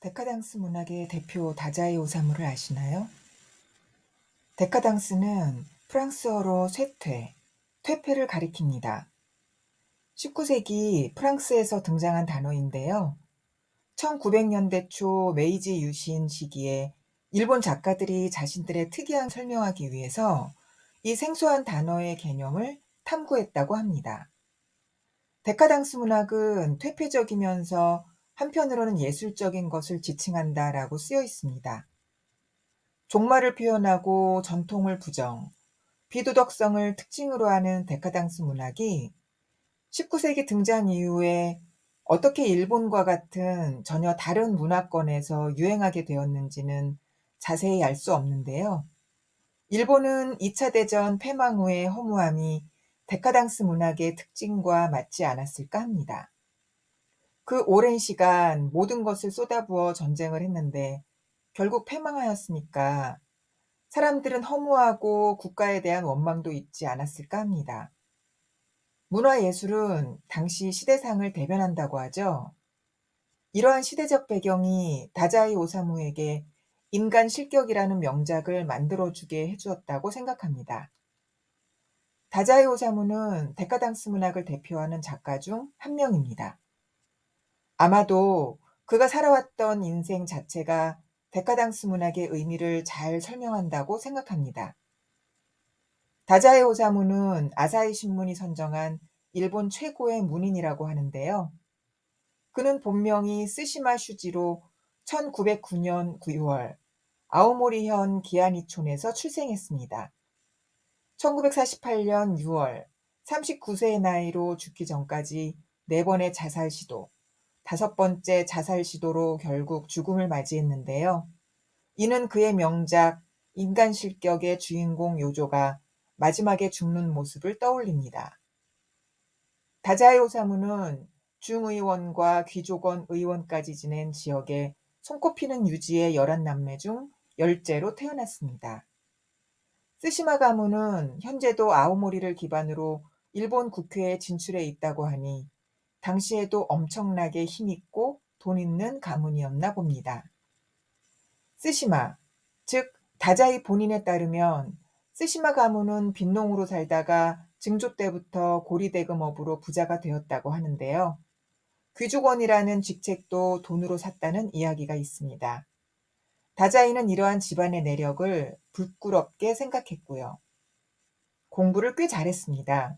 데카당스 문학의 대표 다자이 오사무를 아시나요? 데카당스는 프랑스어로 쇠퇴, 퇴폐를 가리킵니다. 19세기 프랑스에서 등장한 단어인데요. 1900년대 초 메이지 유신 시기에 일본 작가들이 자신들의 특이한 설명하기 위해서 이 생소한 단어의 개념을 탐구했다고 합니다. 데카당스 문학은 퇴폐적이면서 한편으로는 예술적인 것을 지칭한다라고 쓰여 있습니다. 종말을 표현하고 전통을 부정, 비도덕성을 특징으로 하는 데카당스 문학이 19세기 등장 이후에 어떻게 일본과 같은 전혀 다른 문화권에서 유행하게 되었는지는 자세히 알 수 없는데요. 일본은 2차 대전 패망 후의 허무함이 데카당스 문학의 특징과 맞지 않았을까 합니다. 그 오랜 시간 모든 것을 쏟아부어 전쟁을 했는데 결국 패망하였으니까 사람들은 허무하고 국가에 대한 원망도 있지 않았을까 합니다. 문화예술은 당시 시대상을 대변한다고 하죠. 이러한 시대적 배경이 다자이 오사무에게 인간 실격이라는 명작을 만들어주게 해주었다고 생각합니다. 다자이 오사무는 데카당스 문학을 대표하는 작가 중 한 명입니다. 아마도 그가 살아왔던 인생 자체가 데카당스 문학의 의미를 잘 설명한다고 생각합니다. 다자이 오사무는 아사히 신문이 선정한 일본 최고의 문인이라고 하는데요. 그는 본명이 스시마 슈지로 1909년 9월 아오모리현 기아니촌에서 출생했습니다. 1948년 6월 39세의 나이로 죽기 전까지 4번의 자살 시도, 5번째 자살 시도로 결국 죽음을 맞이했는데요. 이는 그의 명작 인간 실격의 주인공 요조가 마지막에 죽는 모습을 떠올립니다. 다자이 오사무는 중의원과 귀족원 의원까지 지낸 지역에 손꼽히는 유지의 11남매 중 10째로 태어났습니다. 스시마 가무는 현재도 아오모리를 기반으로 일본 국회에 진출해 있다고 하니 당시에도 엄청나게 힘있고 돈 있는 가문이었나 봅니다. 스시마, 즉 다자이 본인에 따르면 스시마 가문은 빈농으로 살다가 증조 때부터 고리대금업으로 부자가 되었다고 하는데요. 귀족원이라는 직책도 돈으로 샀다는 이야기가 있습니다. 다자이는 이러한 집안의 내력을 부끄럽게 생각했고요. 공부를 꽤 잘했습니다.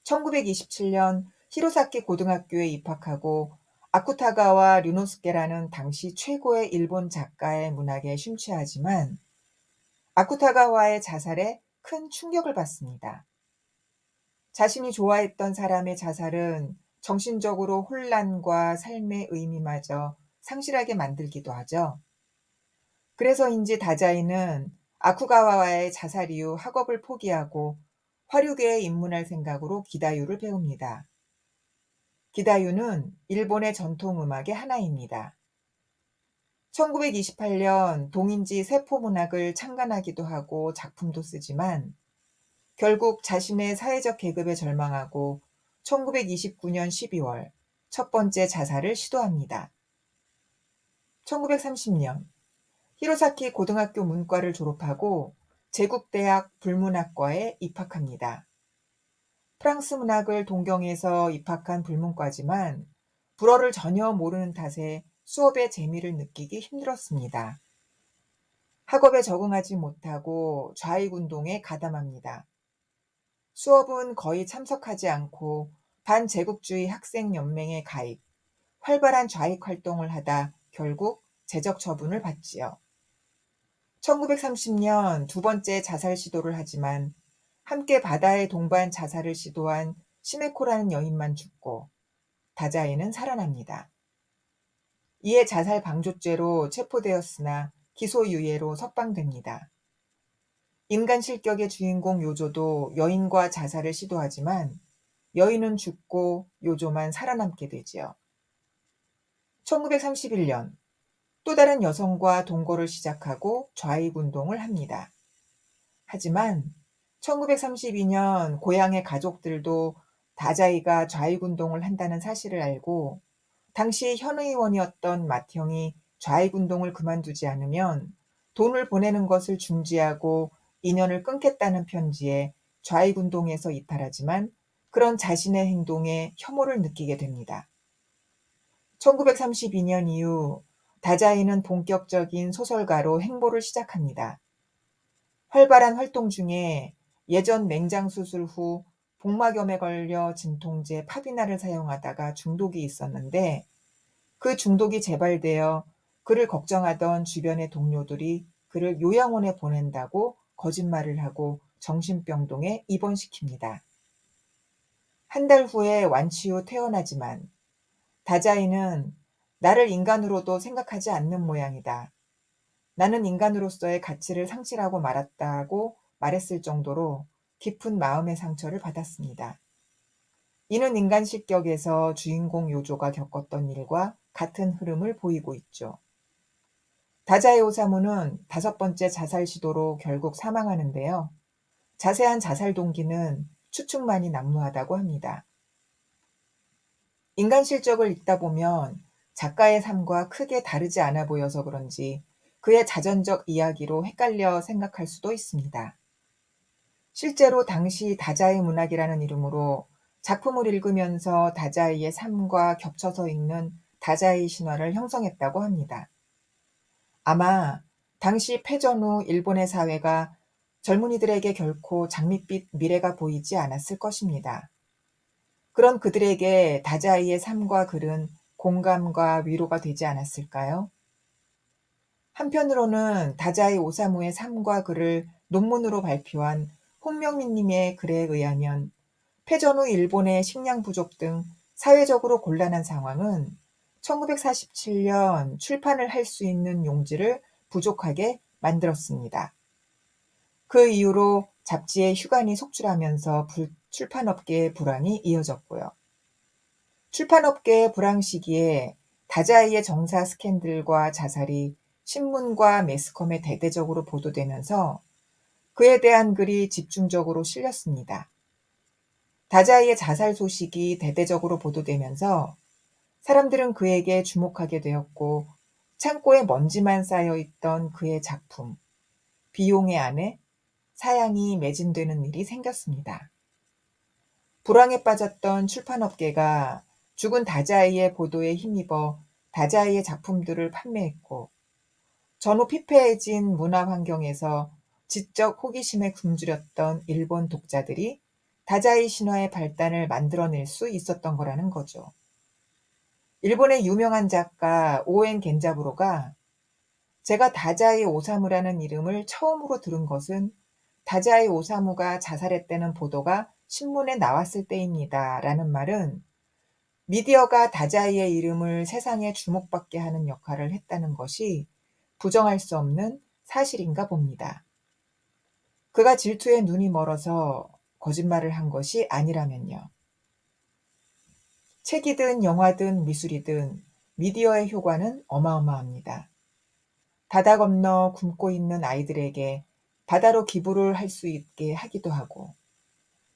1927년 히로사키 고등학교에 입학하고 아쿠타가와 류노스케라는 당시 최고의 일본 작가의 문학에 심취하지만 아쿠타가와의 자살에 큰 충격을 받습니다. 자신이 좋아했던 사람의 자살은 정신적으로 혼란과 삶의 의미마저 상실하게 만들기도 하죠. 그래서인지 다자이는 아쿠가와의 자살 이후 학업을 포기하고 화류계에 입문할 생각으로 기다유를 배웁니다. 기다유는 일본의 전통음악의 하나입니다. 1928년 동인지 세포문학을 창간하기도 하고 작품도 쓰지만 결국 자신의 사회적 계급에 절망하고 1929년 12월 첫 번째 자살을 시도합니다. 1930년 히로사키 고등학교 문과를 졸업하고 제국대학 불문학과에 입학합니다. 프랑스 문학을 동경해서 입학한 불문과지만 불어를 전혀 모르는 탓에 수업의 재미를 느끼기 힘들었습니다. 학업에 적응하지 못하고 좌익운동에 가담합니다. 수업은 거의 참석하지 않고 반제국주의 학생연맹에 가입, 활발한 좌익 활동을 하다 결국 제적 처분을 받지요. 1930년 두 번째 자살 시도를 하지만 함께 바다에 동반 자살을 시도한 시메코라는 여인만 죽고 다자이는 살아납니다. 이에 자살 방조죄로 체포되었으나 기소유예로 석방됩니다. 인간 실격의 주인공 요조도 여인과 자살을 시도하지만 여인은 죽고 요조만 살아남게 되지요. 1931년 또 다른 여성과 동거를 시작하고 좌익운동을 합니다. 하지만 1932년 고향의 가족들도 다자이가 좌익운동을 한다는 사실을 알고 당시 현 의원이었던 맏형이 좌익운동을 그만두지 않으면 돈을 보내는 것을 중지하고 인연을 끊겠다는 편지에 좌익운동에서 이탈하지만 그런 자신의 행동에 혐오를 느끼게 됩니다. 1932년 이후 다자이는 본격적인 소설가로 행보를 시작합니다. 활발한 활동 중에 예전 맹장 수술 후 복막염에 걸려 진통제 파비나를 사용하다가 중독이 있었는데 그 중독이 재발되어 그를 걱정하던 주변의 동료들이 그를 요양원에 보낸다고 거짓말을 하고 정신병동에 입원시킵니다. 한 달 후에 완치 후 퇴원하지만 다자이는 나를 인간으로도 생각하지 않는 모양이다. 나는 인간으로서의 가치를 상실하고 말았다고 말했을 정도로 깊은 마음의 상처를 받았습니다. 이는 인간 실격에서 주인공 요조가 겪었던 일과 같은 흐름을 보이고 있죠. 다자이 오사무는 5번째 자살 시도로 결국 사망하는데요. 자세한 자살 동기는 추측만이 난무하다고 합니다. 인간 실적을 읽다 보면 작가의 삶과 크게 다르지 않아 보여서 그런지 그의 자전적 이야기로 헷갈려 생각할 수도 있습니다. 실제로 당시 다자이 문학이라는 이름으로 작품을 읽으면서 다자이의 삶과 겹쳐서 읽는 다자이 신화를 형성했다고 합니다. 아마 당시 패전 후 일본의 사회가 젊은이들에게 결코 장밋빛 미래가 보이지 않았을 것입니다. 그런 그들에게 다자이의 삶과 글은 공감과 위로가 되지 않았을까요? 한편으로는 다자이 오사무의 삶과 글을 논문으로 발표한 홍명민 님의 글에 의하면 패전 후 일본의 식량 부족 등 사회적으로 곤란한 상황은 1947년 출판을 할 수 있는 용지를 부족하게 만들었습니다. 그 이후로 잡지의 휴관이 속출하면서 출판업계의 불황이 이어졌고요. 출판업계의 불황 시기에 다자이의 정사 스캔들과 자살이 신문과 매스컴에 대대적으로 보도되면서 그에 대한 글이 집중적으로 실렸습니다. 다자이의 자살 소식이 대대적으로 보도되면서 사람들은 그에게 주목하게 되었고 창고에 먼지만 쌓여있던 그의 작품 비용의 아내, 사양이 매진되는 일이 생겼습니다. 불황에 빠졌던 출판업계가 죽은 다자이의 보도에 힘입어 다자이의 작품들을 판매했고 전후 피폐해진 문화 환경에서 지적 호기심에 굶주렸던 일본 독자들이 다자이 신화의 발단을 만들어낼 수 있었던 거라는 거죠. 일본의 유명한 작가 오엔 겐자부로가 제가 다자이 오사무라는 이름을 처음으로 들은 것은 다자이 오사무가 자살했다는 보도가 신문에 나왔을 때입니다. 라는 말은 미디어가 다자이의 이름을 세상에 주목받게 하는 역할을 했다는 것이 부정할 수 없는 사실인가 봅니다. 그가 질투에 눈이 멀어서 거짓말을 한 것이 아니라면요. 책이든 영화든 미술이든 미디어의 효과는 어마어마합니다. 바다 건너 굶고 있는 아이들에게 바다로 기부를 할 수 있게 하기도 하고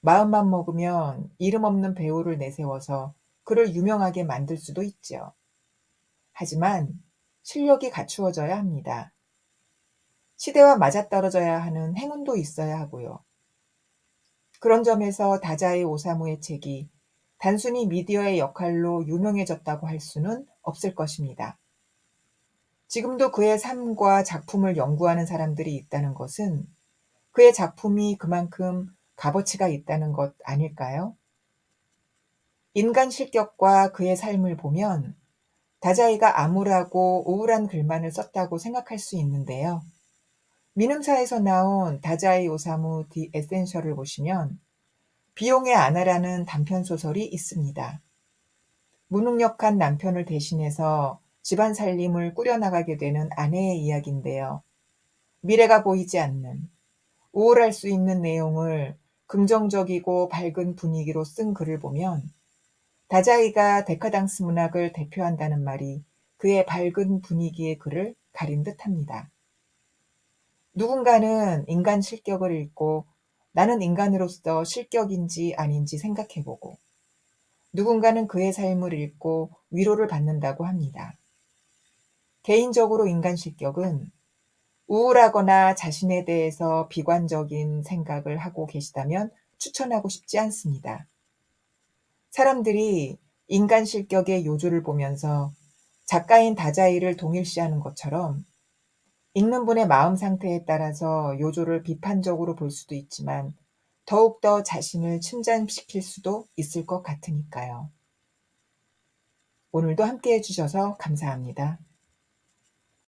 마음만 먹으면 이름 없는 배우를 내세워서 그를 유명하게 만들 수도 있죠. 하지만 실력이 갖추어져야 합니다. 시대와 맞아떨어져야 하는 행운도 있어야 하고요. 그런 점에서 다자이 오사무의 책이 단순히 미디어의 역할로 유명해졌다고 할 수는 없을 것입니다. 지금도 그의 삶과 작품을 연구하는 사람들이 있다는 것은 그의 작품이 그만큼 값어치가 있다는 것 아닐까요? 인간 실격과 그의 삶을 보면 다자이가 암울하고 우울한 글만을 썼다고 생각할 수 있는데요. 민음사에서 나온 다자이 오사무 디 에센셜을 보시면 비용의 아내라는 단편소설이 있습니다. 무능력한 남편을 대신해서 집안 살림을 꾸려나가게 되는 아내의 이야기인데요. 미래가 보이지 않는, 우울할 수 있는 내용을 긍정적이고 밝은 분위기로 쓴 글을 보면 다자이가 데카당스 문학을 대표한다는 말이 그의 밝은 분위기의 글을 가린 듯합니다. 누군가는 인간 실격을 읽고 나는 인간으로서 실격인지 아닌지 생각해보고 누군가는 그의 삶을 읽고 위로를 받는다고 합니다. 개인적으로 인간 실격은 우울하거나 자신에 대해서 비관적인 생각을 하고 계시다면 추천하고 싶지 않습니다. 사람들이 인간 실격의 요조를 보면서 작가인 다자이를 동일시하는 것처럼 읽는 분의 마음 상태에 따라서 요조를 비판적으로 볼 수도 있지만 더욱더 자신을 침잠시킬 수도 있을 것 같으니까요. 오늘도 함께 해주셔서 감사합니다.